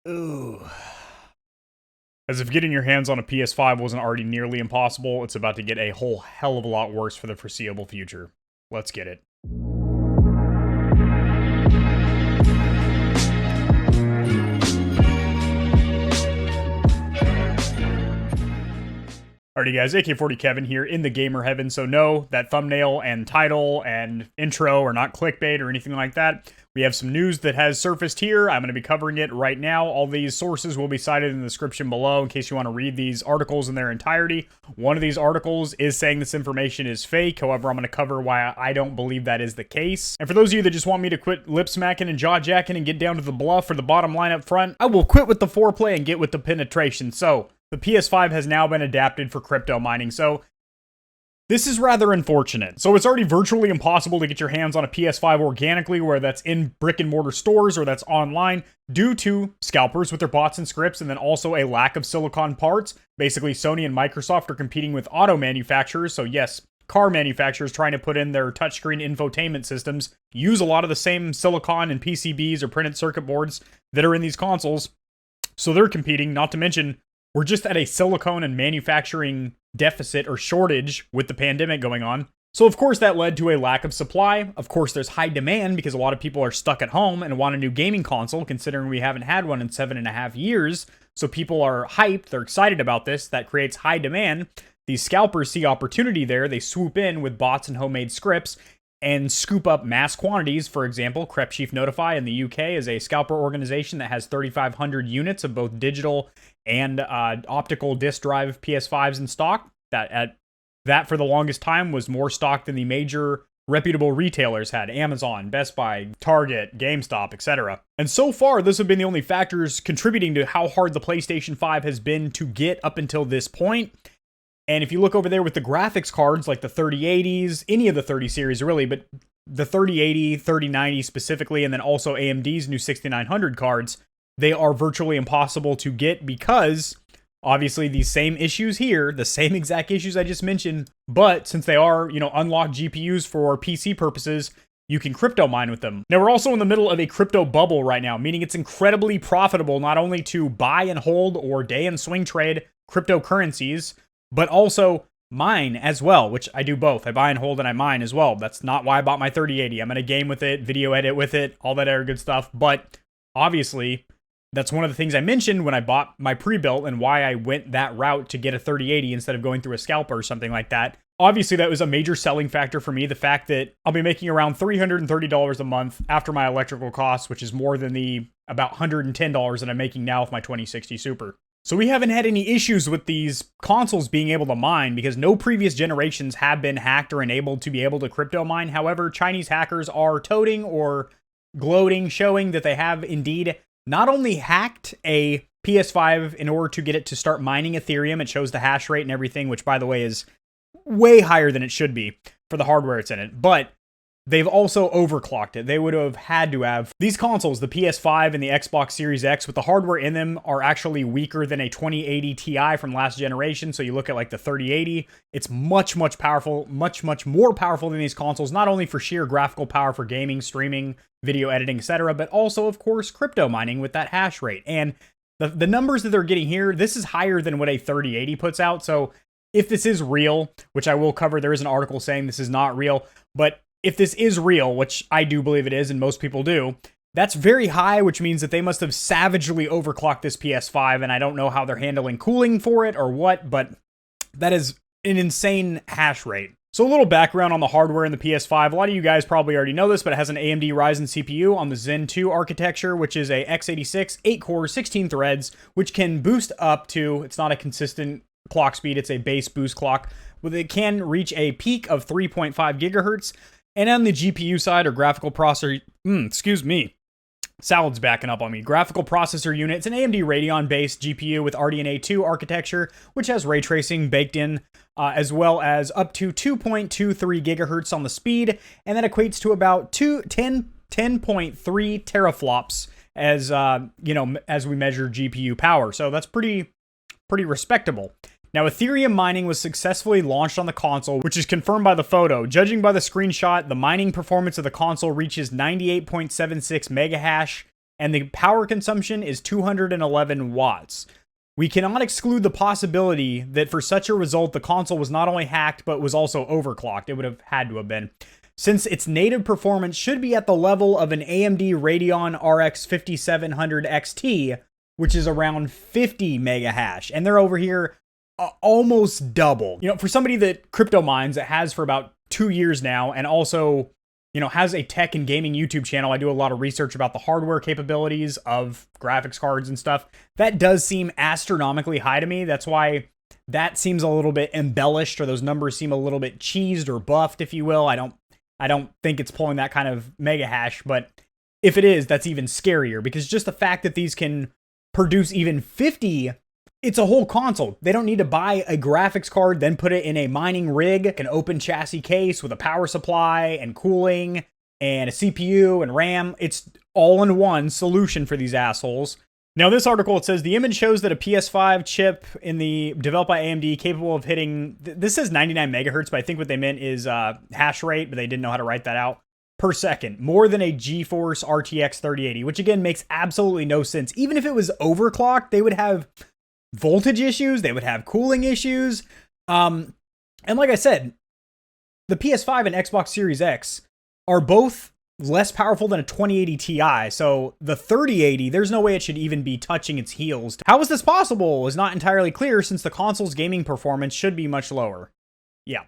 Ooh. As if getting your hands on a PS5 wasn't already nearly impossible, it's about to get a whole hell of a lot worse for the foreseeable future. Let's get it. Alrighty guys, AK40 Kevin here in the gamer heaven. So no, that thumbnail and title and intro are not clickbait or anything like that. We have some news that has surfaced here. I'm going to be covering it right now. All these sources will be cited in the description below in case you want to read these articles in their entirety. One of these articles is saying this information is fake. However, I'm going to cover why I don't believe that is the case. And for those of you that just want me to quit lip smacking and jaw jacking and get down to the bluff or the bottom line up front, I will quit with the foreplay and get with the penetration. So the PS5 has now been adapted for crypto mining, so this is rather unfortunate. So it's already virtually impossible to get your hands on a PS5 organically, whether that's in brick and mortar stores or that's online, due to scalpers with their bots and scripts, and then also a lack of silicon parts. Basically, Sony and Microsoft are competing with auto manufacturers, so yes, car manufacturers trying to put in their touchscreen infotainment systems use a lot of the same silicon and PCBs or printed circuit boards that are in these consoles, so they're competing, not to mention we're just at a silicone and manufacturing deficit or shortage with the pandemic going on. So of course that led to a lack of supply. Of course there's high demand because a lot of people are stuck at home and want a new gaming console, considering we haven't had one in 7.5 years. So people are hyped, they're excited about this. That creates high demand. These scalpers see opportunity there. They swoop in with bots and homemade scripts and scoop up mass quantities. For example, Crepchief Notify in the UK is a scalper organization that has 3,500 units of both digital and optical disk drive PS5s in stock. That for the longest time was more stock than the major reputable retailers had: Amazon, Best Buy, Target, GameStop, etc. And so far, those have been the only factors contributing to how hard the PlayStation 5 has been to get up until this point. And if you look over there with the graphics cards, like the 3080s, any of the 30 series really, but the 3080, 3090 specifically, and then also AMD's new 6900 cards, they are virtually impossible to get because, obviously, these same issues here, the same exact issues I just mentioned, but since they are, unlocked GPUs for PC purposes, you can crypto mine with them. Now, we're also in the middle of a crypto bubble right now, meaning it's incredibly profitable not only to buy and hold or day and swing trade cryptocurrencies, but also mine as well, which I do both. I buy and hold and I mine as well. That's not why I bought my 3080. I'm going to game with it, video edit with it, all that other good stuff. But obviously, that's one of the things I mentioned when I bought my pre-built and why I went that route to get a 3080 instead of going through a scalper or something like that. Obviously, that was a major selling factor for me. The fact that I'll be making around $330 a month after my electrical costs, which is more than the about $110 that I'm making now with my 2060 Super. So we haven't had any issues with these consoles being able to mine because no previous generations have been hacked or enabled to be able to crypto mine. However, Chinese hackers are toting or gloating, showing that they have indeed not only hacked a PS5 in order to get it to start mining Ethereum. It shows the hash rate and everything, which by the way is way higher than it should be for the hardware it's in it. But they've also overclocked it. They would have had to have. These consoles, the PS5 and the Xbox Series X, with the hardware in them, are actually weaker than a 2080 Ti from last generation. So you look at like the 3080, it's much powerful, much more powerful than these consoles, not only for sheer graphical power for gaming, streaming, video editing, etc., but also, of course, crypto mining with that hash rate. And the numbers that they're getting here, this is higher than what a 3080 puts out. So if this is real, which I will cover, there is an article saying this is not real, but if this is real, which I do believe it is, and most people do, that's very high, which means that they must have savagely overclocked this PS5, and I don't know how they're handling cooling for it or what, but that is an insane hash rate. So a little background on the hardware in the PS5. A lot of you guys probably already know this, but it has an AMD Ryzen CPU on the Zen 2 architecture, which is a x86, 8 cores, 16 threads, which can boost up to, it's not a consistent clock speed, it's a base boost clock, but it can reach a peak of 3.5 gigahertz. And on the GPU side, or graphical processor, salad's backing up on me. Graphical processor unit, it's an AMD Radeon-based GPU with RDNA 2 architecture, which has ray tracing baked in, as well as up to 2.23 gigahertz on the speed, and that equates to about 10.3 teraflops as we measure GPU power. So that's pretty respectable. Now, Ethereum mining was successfully launched on the console, which is confirmed by the photo. Judging by the screenshot, the mining performance of the console reaches 98.76 megahash and the power consumption is 211 watts. We cannot exclude the possibility that for such a result, the console was not only hacked, but was also overclocked. It would have had to have been, since its native performance should be at the level of an AMD Radeon RX 5700 XT, which is around 50 mega hash. And they're over here almost double. You know, for somebody that crypto mines, that has for about 2 years now, and also, you know, has a tech and gaming YouTube channel, I do a lot of research about the hardware capabilities of graphics cards and stuff. That does seem astronomically high to me. That's why that seems a little bit embellished, or those numbers seem a little bit cheesed or buffed, if you will. I don't think it's pulling that kind of mega hash, but if it is, that's even scarier, because just the fact that these can produce even 50, it's a whole console. They don't need to buy a graphics card, then put it in a mining rig, an open chassis case with a power supply and cooling and a CPU and RAM. It's all-in-one solution for these assholes. Now, this article, it says the image shows that a PS5 chip developed by AMD capable of hitting, this says 99 megahertz, but I think what they meant is hash rate, but they didn't know how to write that out, per second, more than a GeForce RTX 3080, which again makes absolutely no sense. Even if it was overclocked, they would have voltage issues, they would have cooling issues. And like I said, the PS5 and Xbox Series X are both less powerful than a 2080 Ti, so the 3080, there's no way it should even be touching its heels. How is this possible is not entirely clear, since the console's gaming performance should be much lower. Yeah.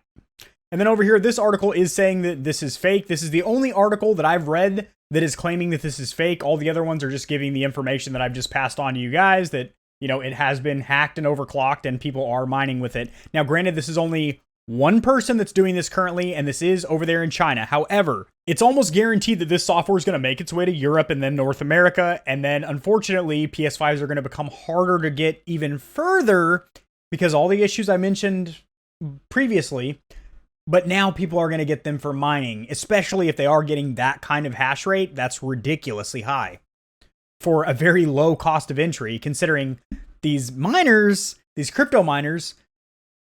And then over here, this article is saying that this is fake. This is the only article that I've read that is claiming that this is fake. All the other ones are just giving the information that I've just passed on to you guys, that, you know, it has been hacked and overclocked and people are mining with it. Now, granted, this is only one person that's doing this currently, and this is over there in China. However, it's almost guaranteed that this software is going to make its way to Europe and then North America. And then, unfortunately, PS5s are going to become harder to get even further because all the issues I mentioned previously. But now people are going to get them for mining, especially if they are getting that kind of hash rate. That's ridiculously high for a very low cost of entry, considering these miners, these crypto miners,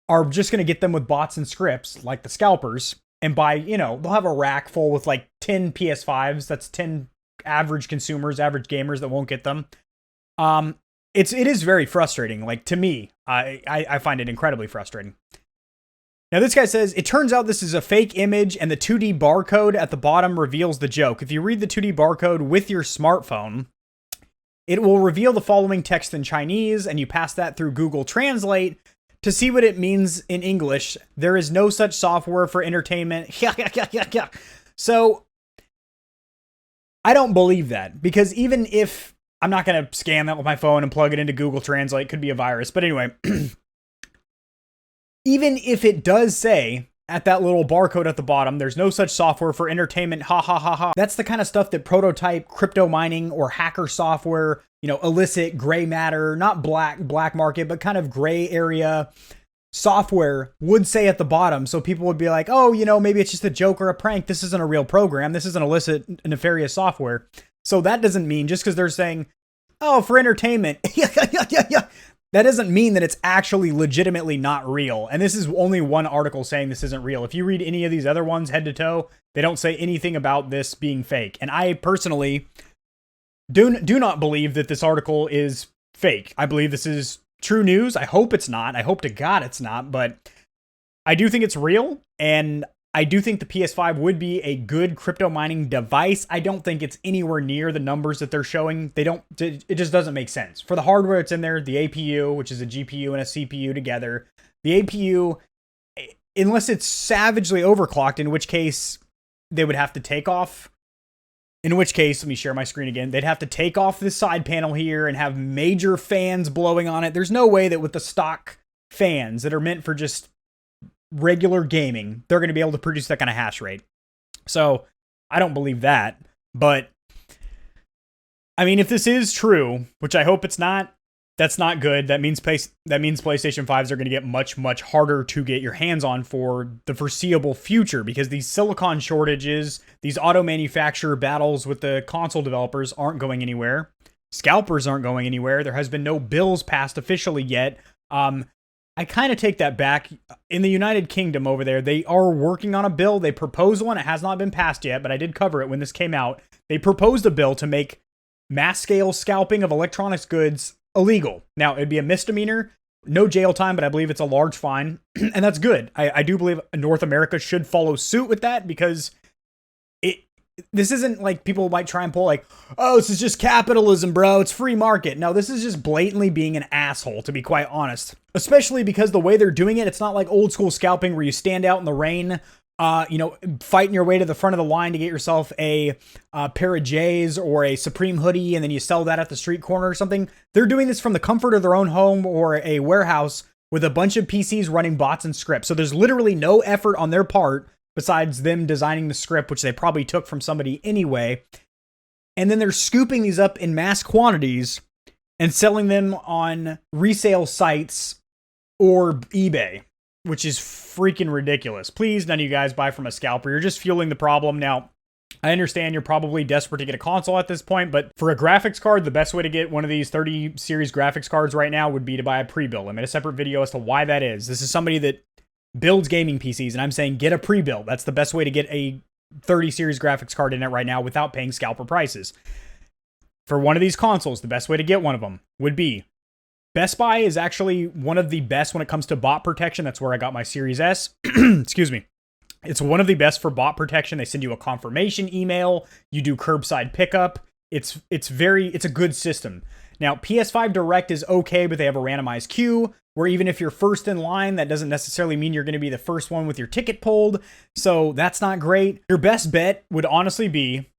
are just going to get them with bots and scripts like the scalpers, and buy, you know, they'll have a rack full with like 10 PS5s. That's 10 average consumers, average gamers that won't get them. It is very frustrating. Like, to me, I find it incredibly frustrating. Now, this guy says, it turns out this is a fake image and the 2D barcode at the bottom reveals the joke. If you read the 2D barcode with your smartphone, it will reveal the following text in Chinese, and you pass that through Google Translate to see what it means in English. There is no such software for entertainment. So, I don't believe that, because even if, I'm not going to scan that with my phone and plug it into Google Translate, could be a virus, but anyway, even if it does say at that little barcode at the bottom, there's no such software for entertainment, ha ha ha ha. That's the kind of stuff that prototype crypto mining or hacker software, you know, illicit gray matter, not black market, but kind of gray area software would say at the bottom. So people would be like, oh, you know, maybe it's just a joke or a prank. This isn't a real program. This isn't illicit, nefarious software. So that doesn't mean, just because they're saying, oh, for entertainment, that doesn't mean that it's actually legitimately not real. And this is only one article saying this isn't real. If you read any of these other ones head to toe, they don't say anything about this being fake. And I personally do not believe that this article is fake. I believe this is true news. I hope it's not. I hope to God it's not. But I do think it's real. And I do think the PS5 would be a good crypto mining device. I don't think it's anywhere near the numbers that they're showing. It just doesn't make sense. For the hardware it's in there, the APU, which is a GPU and a CPU together, the APU, unless it's savagely overclocked, in which case they would have to take off. In which case, let me share my screen again. They'd have to take off this side panel here and have major fans blowing on it. There's no way that with the stock fans that are meant for just regular gaming, they're going to be able to produce that kind of hash rate. So I don't believe that. But I mean, if this is true, which I hope it's not, that's not good. That means PlayStation 5s are going to get much, much harder to get your hands on for the foreseeable future, because these silicon shortages, these auto manufacturer battles with the console developers aren't going anywhere. Scalpers aren't going anywhere. There has been no bills passed officially yet. I kind of take that back. In the United Kingdom over there, they are working on a bill. They proposed one. It has not been passed yet, but I did cover it when this came out. They proposed a bill to make mass scale scalping of electronics goods illegal. Now, it'd be a misdemeanor, no jail time, but I believe it's a large fine. And that's good. I do believe North America should follow suit with that, because this isn't like people might try and pull like, oh, this is just capitalism, bro. It's free market. No, this is just blatantly being an asshole, to be quite honest. Especially because the way they're doing it, it's not like old school scalping where you stand out in the rain, fighting your way to the front of the line to get yourself a pair of J's or a Supreme hoodie, and then you sell that at the street corner or something. They're doing this from the comfort of their own home or a warehouse with a bunch of PCs running bots and scripts. So there's literally no effort on their part besides them designing the script, which they probably took from somebody anyway. And then they're scooping these up in mass quantities and selling them on resale sites or eBay, which is freaking ridiculous. Please, none of you guys buy from a scalper. You're just fueling the problem. Now, I understand you're probably desperate to get a console at this point, but for a graphics card, the best way to get one of these 30 series graphics cards right now would be to buy a pre-built. I made a separate video as to why that is. This is somebody that builds gaming PCs, and I'm saying get a pre-built. That's the best way to get a 30 series graphics card in it right now without paying scalper prices. For one of these consoles, the best way to get one of them would be Best Buy is actually one of the best when it comes to bot protection. That's where I got my Series S. Excuse me. It's one of the best for bot protection. They send you a confirmation email. You do curbside pickup. It's a good system. Now, PS5 Direct is okay, but they have a randomized queue where even if you're first in line, that doesn't necessarily mean you're going to be the first one with your ticket pulled. So that's not great. Your best bet would honestly be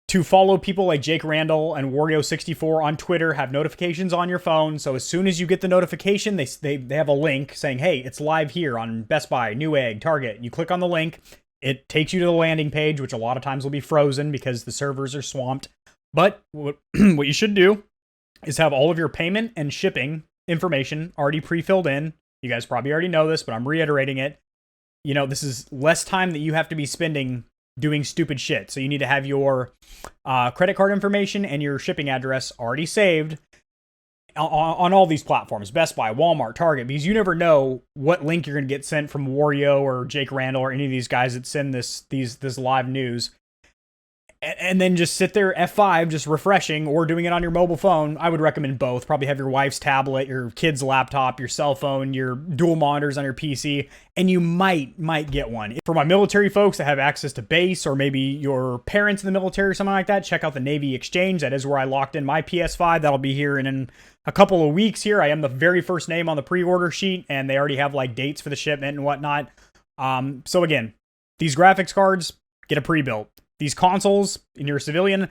to follow people like Jake Randall and Wario64 on Twitter, have notifications on your phone. So as soon as you get the notification, they have a link saying, hey, it's live here on Best Buy, Newegg, Target. You click on the link. It takes you to the landing page, which a lot of times will be frozen because the servers are swamped. But what you should do is have all of your payment and shipping information already pre-filled in. You guys probably already know this, but I'm reiterating it. You know, this is less time that you have to be spending doing stupid shit. So you need to have your credit card information and your shipping address already saved on all these platforms, Best Buy, Walmart, Target, because you never know what link you're going to get sent from Wario or Jake Randall or any of these guys that send this live news. And then just sit there, F5, just refreshing, or doing it on your mobile phone. I would recommend both. Probably have your wife's tablet, your kid's laptop, your cell phone, your dual monitors on your PC, and you might get one. For my military folks that have access to base, or maybe your parents in the military or something like that, check out the Navy Exchange. That is where I locked in my PS5. That'll be here in a couple of weeks here. I am the very first name on the pre-order sheet, and they already have like dates for the shipment and whatnot. So again, these graphics cards, get a pre-built. These consoles, and you're a civilian,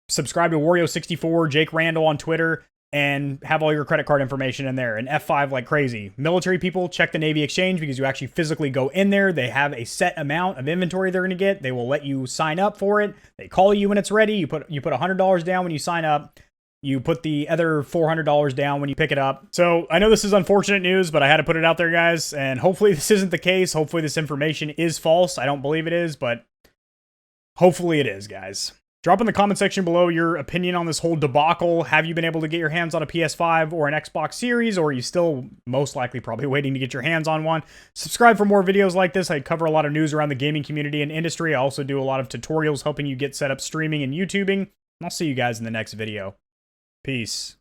subscribe to Wario64, Jake Randall on Twitter, and have all your credit card information in there. And F5 like crazy. Military people, check the Navy Exchange because you actually physically go in there. They have a set amount of inventory they're going to get. They will let you sign up for it. They call you when it's ready. You put $100 down when you sign up. You put the other $400 down when you pick it up. So I know this is unfortunate news, but I had to put it out there, guys. And hopefully this isn't the case. Hopefully this information is false. I don't believe it is, but hopefully it is, guys. Drop in the comment section below your opinion on this whole debacle. Have you been able to get your hands on a PS5 or an Xbox Series, or are you still most likely probably waiting to get your hands on one? Subscribe for more videos like this. I cover a lot of news around the gaming community and industry. I also do a lot of tutorials helping you get set up streaming and YouTubing. And I'll see you guys in the next video. Peace.